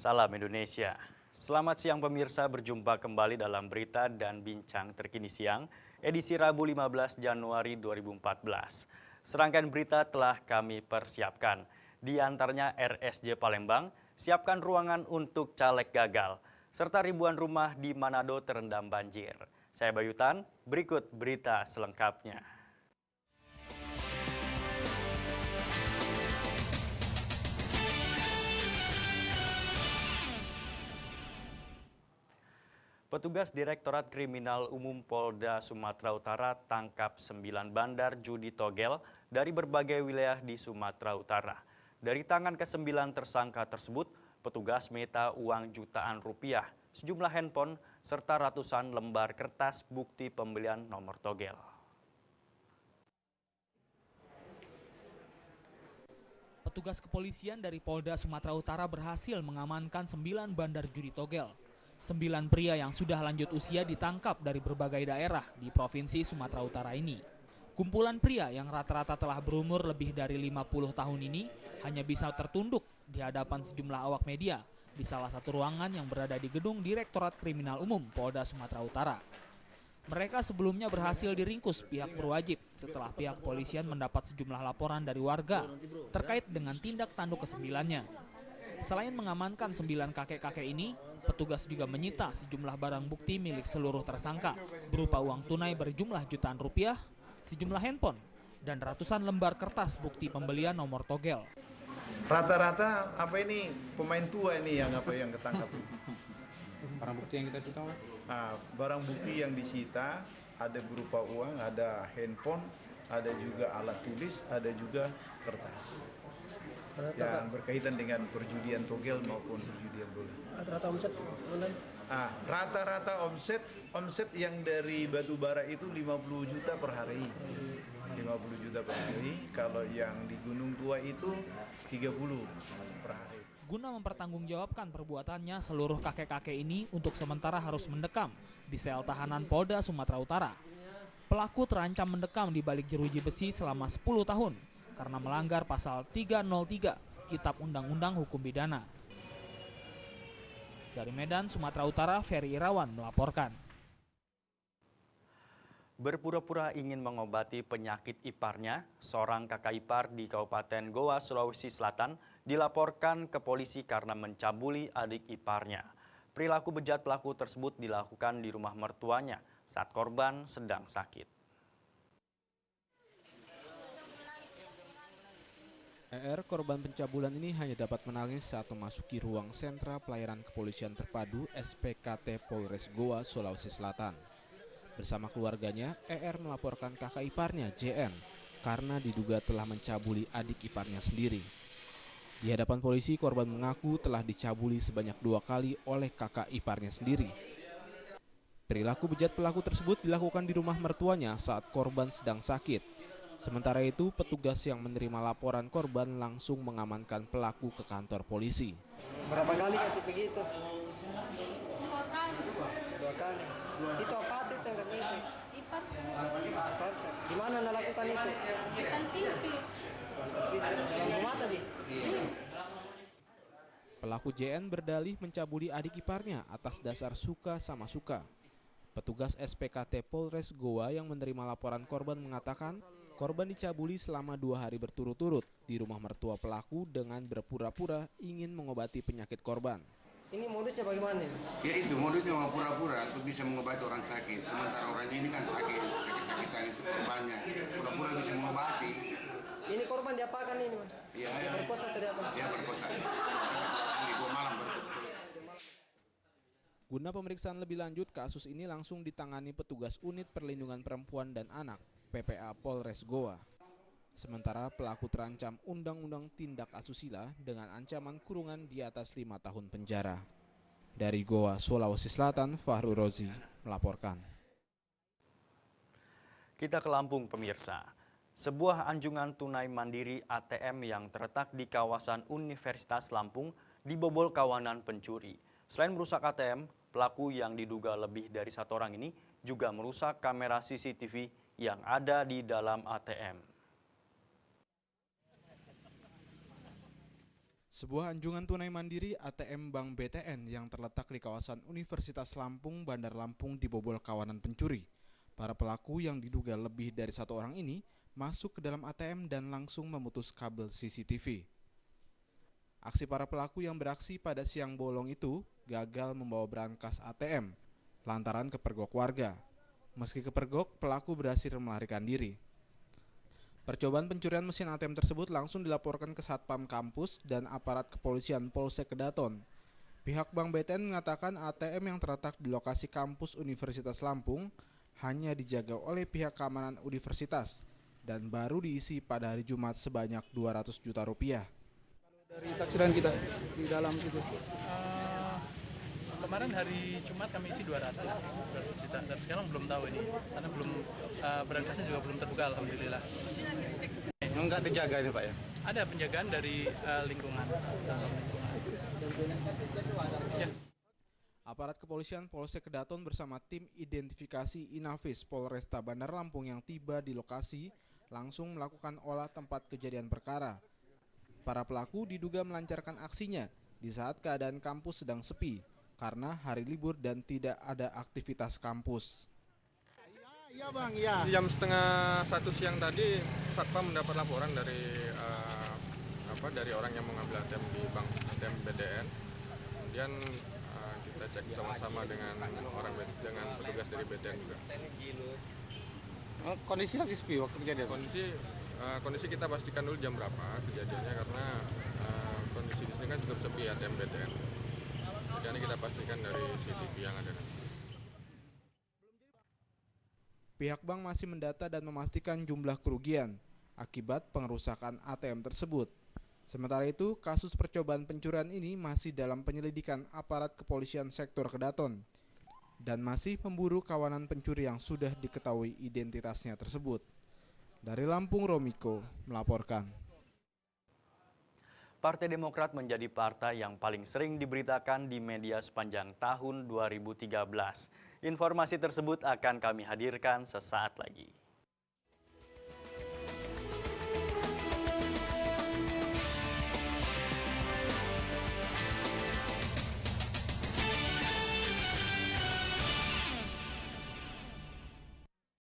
Salam Indonesia. Selamat siang pemirsa, berjumpa kembali dalam berita dan bincang terkini siang, edisi Rabu 15 Januari 2014. Serangkaian berita telah kami persiapkan. Di antaranya RSJ Palembang, siapkan ruangan untuk caleg gagal, serta ribuan rumah di Manado terendam banjir. Saya Bayutan, berikut berita selengkapnya. Petugas Direktorat Kriminal Umum Polda Sumatera Utara tangkap 9 bandar judi togel dari berbagai wilayah di Sumatera Utara. Dari tangan ke-9 tersangka tersebut, petugas menyita uang jutaan rupiah, sejumlah handphone, serta ratusan lembar kertas bukti pembelian nomor togel. Petugas kepolisian dari Polda Sumatera Utara berhasil mengamankan 9 bandar judi togel. 9 pria yang sudah lanjut usia ditangkap dari berbagai daerah di Provinsi Sumatera Utara ini. Kumpulan pria yang rata-rata telah berumur lebih dari 50 tahun ini hanya bisa tertunduk di hadapan sejumlah awak media di salah satu ruangan yang berada di gedung Direktorat Kriminal Umum Polda Sumatera Utara. Mereka sebelumnya berhasil diringkus pihak berwajib setelah pihak kepolisian mendapat sejumlah laporan dari warga terkait dengan tindak tanduk kesembilannya. Selain mengamankan 9 kakek-kakek ini, petugas juga menyita sejumlah barang bukti milik seluruh tersangka, berupa uang tunai berjumlah jutaan rupiah, sejumlah handphone, dan ratusan lembar kertas bukti pembelian nomor togel. Rata-rata ini pemain tua ini yang ketangkap. Barang bukti yang kita sita? Barang bukti yang disita ada berupa uang, ada handphone, ada juga alat tulis, ada juga kertas. Yang berkaitan dengan perjudian togel maupun perjudian bola. Rata-rata omset bulan? Rata-rata omset yang dari batu bara itu 50 juta per hari. 50 juta per hari, kalau yang di Gunung Tua itu 30 per hari. Guna mempertanggungjawabkan perbuatannya, seluruh kakek-kakek ini untuk sementara harus mendekam di sel tahanan Polda Sumatera Utara. Pelaku terancam mendekam di balik jeruji besi selama 10 tahun karena melanggar pasal 303 Kitab Undang-Undang Hukum Pidana. Dari Medan, Sumatera Utara, Ferry Irawan melaporkan. Berpura-pura ingin mengobati penyakit iparnya, seorang kakak ipar di Kabupaten Goa, Sulawesi Selatan dilaporkan ke polisi karena mencabuli adik iparnya. Perilaku bejat pelaku tersebut dilakukan di rumah mertuanya saat korban sedang sakit. Korban pencabulan ini hanya dapat menangis saat memasuki ruang sentra pelayanan kepolisian terpadu SPKT Polres Goa, Sulawesi Selatan. Bersama keluarganya, melaporkan kakak iparnya JN karena diduga telah mencabuli adik iparnya sendiri. Di hadapan polisi, korban mengaku telah dicabuli sebanyak 2 kali oleh kakak iparnya sendiri. Perilaku bejat pelaku tersebut dilakukan di rumah mertuanya saat korban sedang sakit. Sementara itu, petugas yang menerima laporan korban langsung mengamankan pelaku ke kantor polisi. Berapa kali kasih begitu? 2 kali. 2 kali. Itu apa itu yang kasih itu? Ipar. Di mana anda lakukan itu? Depan TV. Dalam rumah tadi? Pelaku JN berdalih mencabuli adik iparnya atas dasar suka sama suka. Petugas SPKT Polres Goa yang menerima laporan korban mengatakan korban dicabuli selama 2 hari berturut-turut di rumah mertua pelaku dengan berpura-pura ingin mengobati penyakit korban. Ini modusnya bagaimana? Ya itu modusnya orang pura-pura untuk bisa mengobati orang sakit. Sementara orangnya ini kan sakit-sakitan itu korbannya. Pura-pura bisa mengobati. Ini korban diapakan ini, Mas? Iya. Dia perkosa atau apa? Dia perkosa. Kali 2 malam berturut-turut. Guna pemeriksaan lebih lanjut, kasus ini langsung ditangani petugas Unit Perlindungan Perempuan dan Anak PPA Polres Goa. Sementara pelaku terancam Undang-Undang Tindak Asusila dengan ancaman kurungan di atas 5 tahun penjara. Dari Goa, Sulawesi Selatan, Fahru Rozi melaporkan. Kita ke Lampung pemirsa. Sebuah anjungan tunai mandiri ATM yang terletak di kawasan Universitas Lampung dibobol kawanan pencuri. Selain merusak ATM, pelaku yang diduga lebih dari 1 orang ini juga merusak kamera CCTV yang ada di dalam ATM. Sebuah anjungan tunai mandiri ATM Bank BTN yang terletak di kawasan Universitas Lampung, Bandar Lampung dibobol kawanan pencuri. Para pelaku yang diduga lebih dari satu orang ini masuk ke dalam ATM dan langsung memutus kabel CCTV. Aksi para pelaku yang beraksi pada siang bolong itu gagal membawa berangkas ATM lantaran kepergok warga. Meski kepergok, pelaku berhasil melarikan diri. Percobaan pencurian mesin ATM tersebut langsung dilaporkan ke Satpam kampus dan aparat kepolisian Polsek Kedaton. Pihak Bank BTN mengatakan ATM yang terletak di lokasi kampus Universitas Lampung hanya dijaga oleh pihak keamanan universitas dan baru diisi pada hari Jumat sebanyak 200 juta rupiah. Dari taksiran kita di dalam situ. Kemarin hari Jumat kami isi 200 juta dan sekarang belum tahu ini karena belum berangkasnya juga belum terbuka, alhamdulillah. Enggak dijaga ini Pak ya? Ada penjagaan dari lingkungan. Ya. Aparat kepolisian Polsek Kedaton bersama tim identifikasi Inavis Polresta Bandar Lampung yang tiba di lokasi langsung melakukan olah tempat kejadian perkara. Para pelaku diduga melancarkan aksinya di saat keadaan kampus sedang sepi karena hari libur dan tidak ada aktivitas kampus. Iya Bang, iya. Jam setengah 1 siang tadi Satpam mendapat laporan dari orang yang mengambil ATM di Bank ATM BTN. Kemudian kita cek sama-sama dengan petugas dari BTN juga. Kondisi lagi sepi waktu kejadian. Kondisi kita pastikan dulu jam berapa kejadiannya karena kondisi di sini kan cukup sepi ATM BTN. Jadi kita pastikan dari CCTV yang ada. Pihak bank masih mendata dan memastikan jumlah kerugian akibat pengerusakan ATM tersebut. Sementara itu, kasus percobaan pencurian ini masih dalam penyelidikan aparat kepolisian sektor Kedaton dan masih memburu kawanan pencuri yang sudah diketahui identitasnya tersebut. Dari Lampung, Romiko melaporkan. Partai Demokrat menjadi partai yang paling sering diberitakan di media sepanjang tahun 2013. Informasi tersebut akan kami hadirkan sesaat lagi.